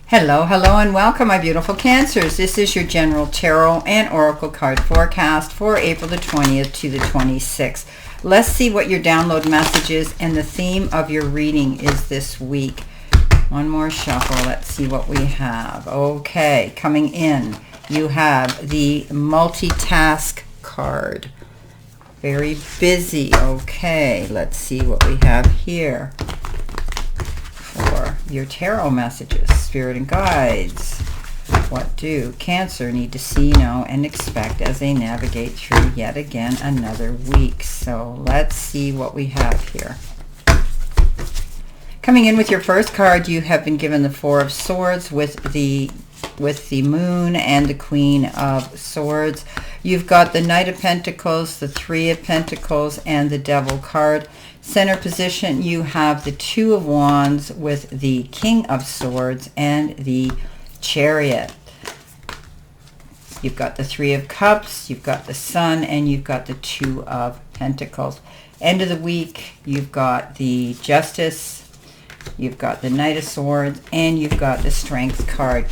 Hello, hello, and welcome, my beautiful Cancers. This is your general tarot and oracle card forecast for April the 20th to the 26th. Let's see what your download message is and the theme of your reading is this week. One more shuffle. Let's see what we have. Okay, coming in, you have the multitask card. Very busy. Okay, let's see what we have here for your tarot messages. Spirit and guides. What do Cancer need to see, know, and expect as they navigate through yet again another week? So let's see what we have here. Coming in with your first card, you have been given the Four of Swords with the Moon and the Queen of Swords. You've got the Knight of Pentacles, the Three of Pentacles, and the Devil card. Center position, you have the Two of Wands with the King of Swords and the Chariot. You've got the Three of Cups, you've got the Sun, and you've got the Two of Pentacles. End of the week, you've got the Justice, you've got the Knight of Swords, and you've got the Strength card.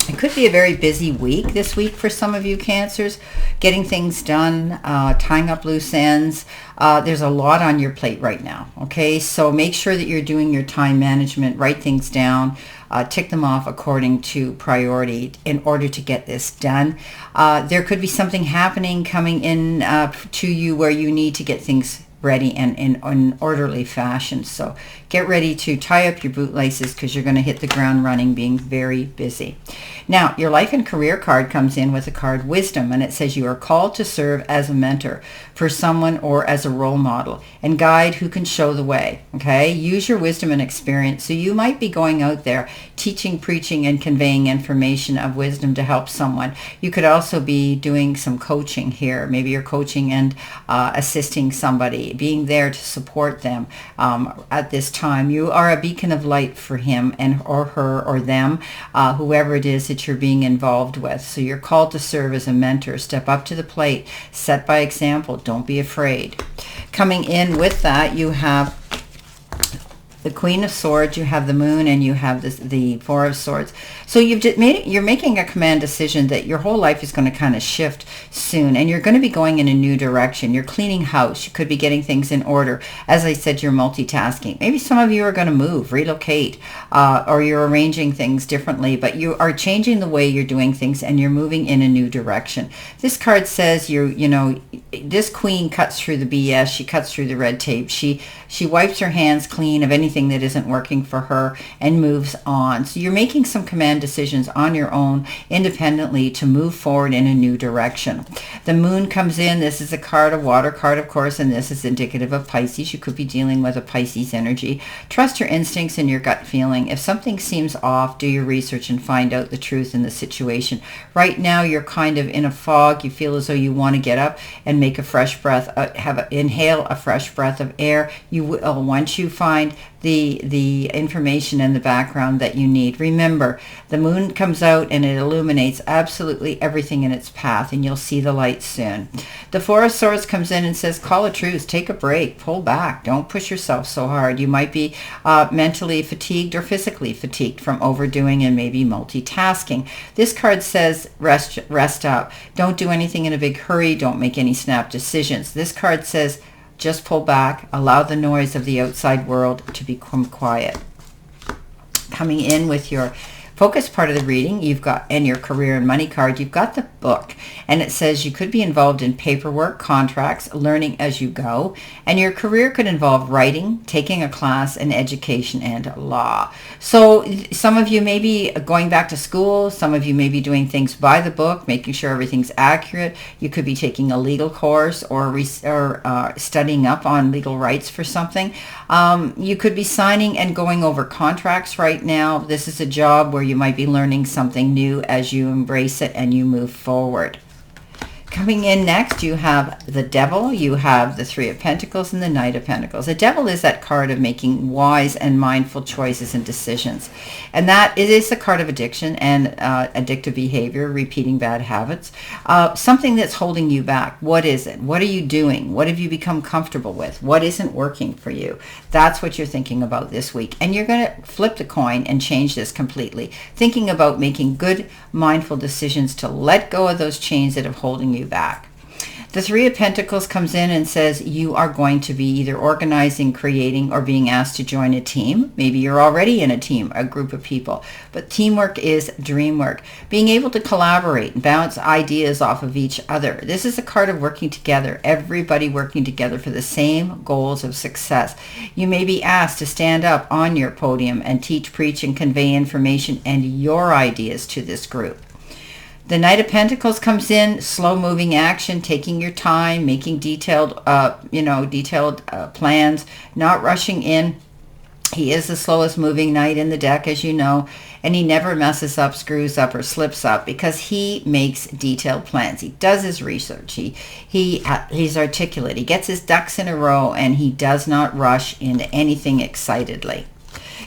It could be a very busy week this week for some of you Cancers, getting things done, tying up loose ends. There's a lot on your plate right now, okay? So make sure that you're doing your time management, write things down, tick them off according to priority in order to get this done. There could be something happening coming in to you where you need to get things ready and in an orderly fashion. So get ready to tie up your bootlaces because you're going to hit the ground running, being very busy. Now, your life and career card comes in with the card Wisdom, and it says you are called to serve as a mentor for someone or as a role model and guide who can show the way. Okay, use your wisdom and experience. So you might be going out there teaching, preaching, and conveying information of wisdom to help someone. You could also be doing some coaching here. Maybe you're coaching and assisting somebody, being there to support them at this time. You are a beacon of light for him and or her or them, whoever it is that you're being involved with. So you're called to serve as a mentor. Step up to the plate. Set by example. Don't be afraid. Coming in with that, you have the Queen of Swords, you have the Moon, and you have the Four of Swords. So you're making a command decision that your whole life is going to kind of shift soon, and you're going to be going in a new direction. You're cleaning house. You could be getting things in order. As I said, you're multitasking. Maybe some of you are going to move, relocate, or you're arranging things differently, but you are changing the way you're doing things, and you're moving in a new direction. This card says this Queen cuts through the BS. She cuts through the red tape. She wipes her hands clean of anything that isn't working for her and moves on. So you're making some command decisions on your own independently to move forward in a new direction. The Moon comes in. This is a card, a water card, of course, and this is indicative of Pisces. You could be dealing with a Pisces energy. Trust your instincts and your gut feeling. If something seems off, do your research and find out the truth in the situation. Right now, you're kind of in a fog. You feel as though you want to get up and make a fresh breath, inhale a fresh breath of air. You will, once you find the information and the background that you need. Remember, the Moon comes out and it illuminates absolutely everything in its path, and you'll see the light soon. The Four of Swords comes in and says, call a truce, take a break, pull back, don't push yourself so hard. You might be mentally fatigued or physically fatigued from overdoing and maybe multitasking. This card says rest up. Don't do anything in a big hurry. Don't make any snap decisions. This card says just pull back, allow the noise of the outside world to become quiet. Coming in with your focus part of the reading, you've got, and your career and money card, you've got the book, and it says you could be involved in paperwork, contracts, learning as you go, and your career could involve writing, taking a class, and education and law. So some of you may be going back to school, some of you may be doing things by the book, making sure everything's accurate. You could be taking a legal course or studying up on legal rights for something. You could be signing and going over contracts right now. This is a job where you might be learning something new as you embrace it and you move forward. Coming in next, you have the Devil, you have the Three of Pentacles, and the Knight of Pentacles. The Devil is that card of making wise and mindful choices and decisions. And that it is a card of addiction and addictive behavior, repeating bad habits. Something that's holding you back. What is it? What are you doing? What have you become comfortable with? What isn't working for you? That's what you're thinking about this week. And you're going to flip the coin and change this completely. Thinking about making good, mindful decisions to let go of those chains that are holding you back. The Three of Pentacles comes in and says you are going to be either organizing, creating, or being asked to join a team. Maybe you're already in a team, a group of people. But teamwork is dream work. Being able to collaborate and bounce ideas off of each other. This is a card of working together. Everybody working together for the same goals of success. You may be asked to stand up on your podium and teach, preach, and convey information and your ideas to this group. The Knight of Pentacles comes in, slow-moving action, taking your time, making detailed plans, not rushing in. He is the slowest moving knight in the deck, as you know, and he never messes up, screws up, or slips up because he makes detailed plans. He does his research. He's articulate. He gets his ducks in a row, and he does not rush into anything excitedly.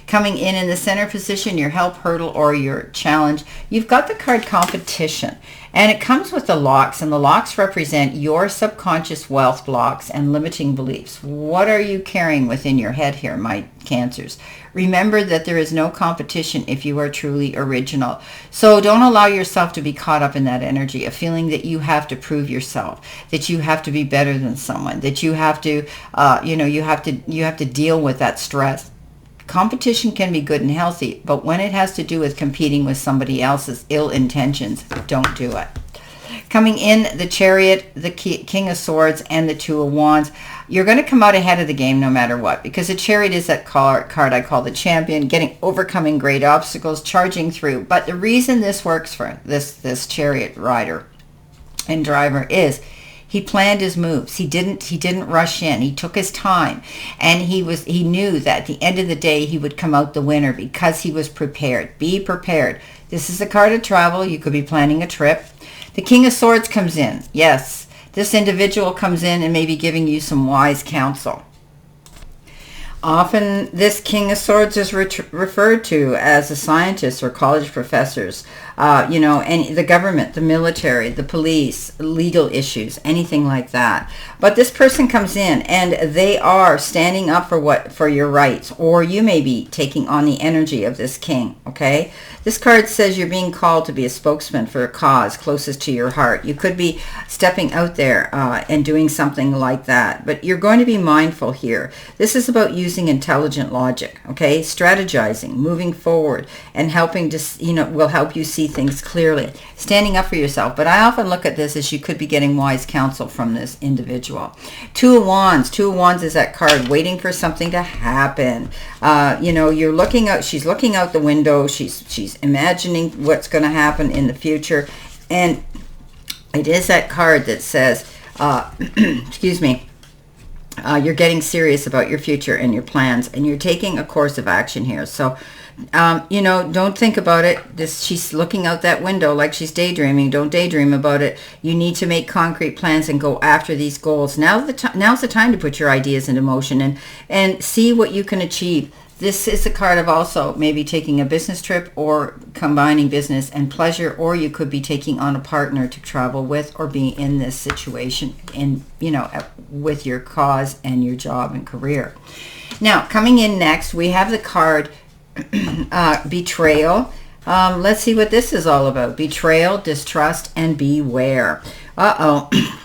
Coming in the center position, your help, hurdle, or your challenge, you've got the card Competition. And it comes with the locks, and the locks represent your subconscious wealth blocks and limiting beliefs. What are you carrying within your head here, my Cancers? Remember that there is no competition if you are truly original. So don't allow yourself to be caught up in that energy, a feeling that you have to prove yourself, that you have to be better than someone, that you have to, you have to deal with that stress. Competition can be good and healthy, but when it has to do with competing with somebody else's ill intentions, don't do it. Coming in, the Chariot, the King of Swords, and the Two of Wands. You're going to come out ahead of the game no matter what, because the Chariot is that card I call the champion, overcoming great obstacles, charging through. But the reason this works for this Chariot rider and driver is he planned his moves. He didn't rush in. He took his time, and he knew that at the end of the day he would come out the winner because he was prepared. Be prepared. This is a card of travel. You could be planning a trip. The King of Swords comes in. Yes, this individual comes in and may be giving you some wise counsel. Often this King of Swords is referred to as a scientist or college professors, and the government, the military, the police, legal issues, anything like that. But this person comes in and they are standing up for your rights, or you may be taking on the energy of this king, okay? This card says you're being called to be a spokesman for a cause closest to your heart. You could be stepping out there and doing something like that, but you're going to be mindful here. This is about using intelligent logic, okay? Strategizing, moving forward, and helping to, will help you see things clearly. Standing up for yourself. But I often look at this as you could be getting wise counsel from this individual. Two of Wands. Two of Wands is that card waiting for something to happen. You're looking out. She's looking out the window. She's imagining what's going to happen in the future. And it is that card that says, excuse me, you're getting serious about your future and your plans, and you're taking a course of action here. So, don't think about it. She's looking out that window like she's daydreaming. Don't daydream about it. You need to make concrete plans and go after these goals. Now's the time to put your ideas into motion and see what you can achieve. This is a card of also maybe taking a business trip or combining business and pleasure, or you could be taking on a partner to travel with or be in this situation with your cause and your job and career. Now, coming in next, we have the card Betrayal. Let's see what this is all about. Betrayal, distrust, and beware.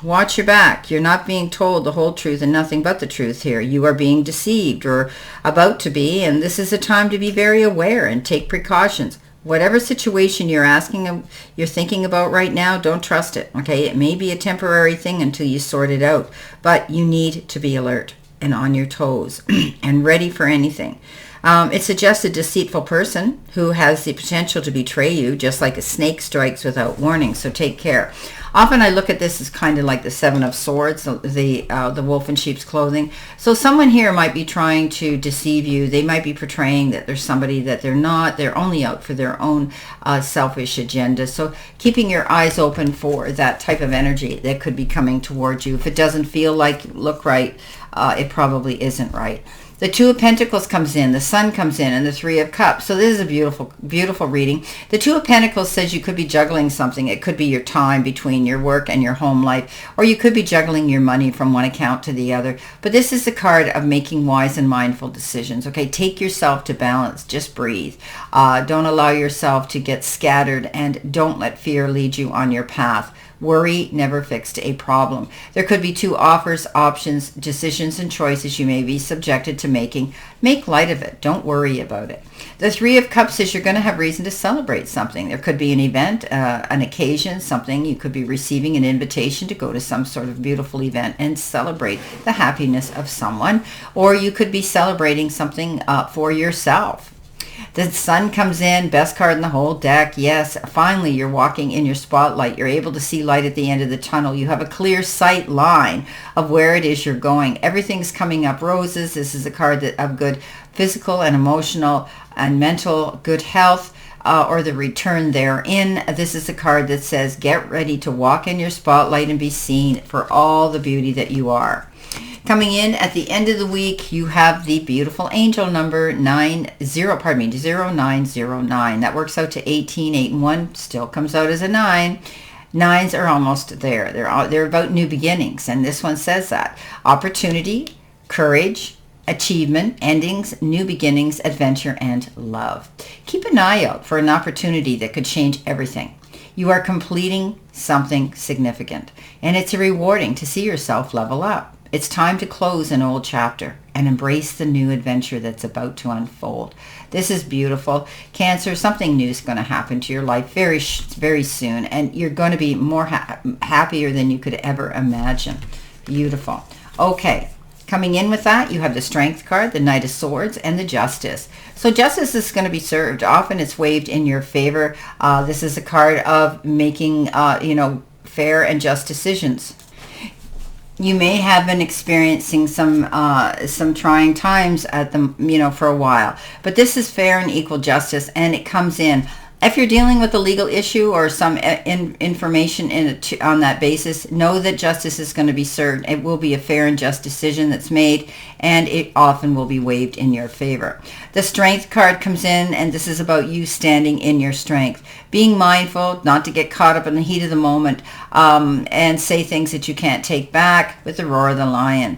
Watch your back. You're not being told the whole truth and nothing but the truth here. You are being deceived or about to be, and this is a time to be very aware and take precautions. Whatever situation you're thinking about right now, don't trust it, okay? It may be a temporary thing until you sort it out, but you need to be alert and on your toes and ready for anything. It suggests a deceitful person who has the potential to betray you, just like a snake strikes without warning, so take care. Often I look at this as kind of like the Seven of Swords, the wolf in sheep's clothing. So someone here might be trying to deceive you. They might be portraying that there's somebody that they're not. They're only out for their own selfish agenda. So keeping your eyes open for that type of energy that could be coming towards you. If it doesn't feel like look right, it probably isn't right. The Two of Pentacles comes in, the Sun comes in, and the Three of Cups. So this is a beautiful, beautiful reading. The Two of Pentacles says you could be juggling something. It could be your time between your work and your home life, or you could be juggling your money from one account to the other. But this is the card of making wise and mindful decisions. Okay, take yourself to balance. Just breathe. Don't allow yourself to get scattered, and don't let fear lead you on your path. Worry never fixed a problem. There could be two offers, options, decisions, and choices you may be subjected to making. Make light of it. Don't worry about it. The Three of Cups says you're going to have reason to celebrate something. There could be an event, an occasion, something. You could be receiving an invitation to go to some sort of beautiful event and celebrate the happiness of someone. Or you could be celebrating something for yourself. The Sun comes in, best card in the whole deck. Yes, finally you're walking in your spotlight. You're able to see light at the end of the tunnel. You have a clear sight line of where it is you're going. Everything's coming up roses. This is a card of good physical and emotional and mental good health, or the return therein. This is a card that says get ready to walk in your spotlight and be seen for all the beauty that you are. Coming in at the end of the week, you have the beautiful angel number 0909. That works out to 18, 8, and 1. Still comes out as a 9. Nines are almost there. They're about new beginnings, and this one says that. Opportunity, courage, achievement, endings, new beginnings, adventure, and love. Keep an eye out for an opportunity that could change everything. You are completing something significant, and it's rewarding to see yourself level up. It's time to close an old chapter and embrace the new adventure that's about to unfold. This is beautiful. Cancer, something new is going to happen to your life very, very soon, and you're going to be more happier than you could ever imagine. Beautiful. Okay, coming in with that, you have the Strength card, the Knight of Swords, and the Justice. So justice is going to be served. Often it's waved in your favor. This is a card of making, fair and just decisions. You may have been experiencing some trying times at for a while, but this is fair and equal justice, and it comes in. If you're dealing with a legal issue or some information on that basis, know that justice is going to be served. It will be a fair and just decision that's made, and it often will be waved in your favor. The Strength card comes in, and this is about you standing in your strength. Being mindful not to get caught up in the heat of the moment and say things that you can't take back with the roar of the lion.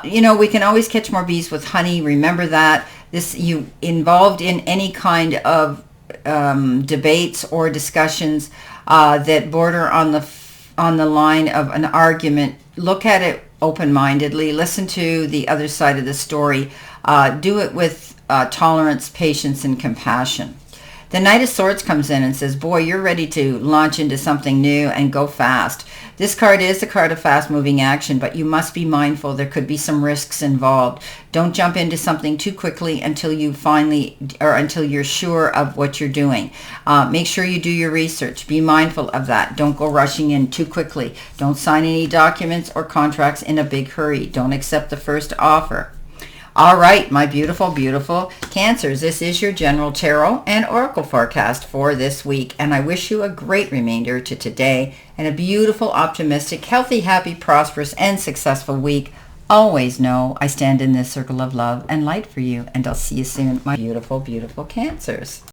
We can always catch more bees with honey. Remember that. You involved in any kind of debates or discussions that border on the line of an argument. Look at it open-mindedly. Listen to the other side of the story. Do it with tolerance, patience, and compassion. The Knight of Swords comes in and says, boy, you're ready to launch into something new and go fast. This card is a card of fast-moving action, but you must be mindful. There could be some risks involved. Don't jump into something too quickly until you're sure of what you're doing. Make sure you do your research. Be mindful of that. Don't go rushing in too quickly. Don't sign any documents or contracts in a big hurry. Don't accept the first offer. All right, my beautiful, beautiful Cancers, this is your general tarot and oracle forecast for this week, and I wish you a great remainder to today and a beautiful, optimistic, healthy, happy, prosperous, and successful week. Always know I stand in this circle of love and light for you, and I'll see you soon, my beautiful, beautiful Cancers.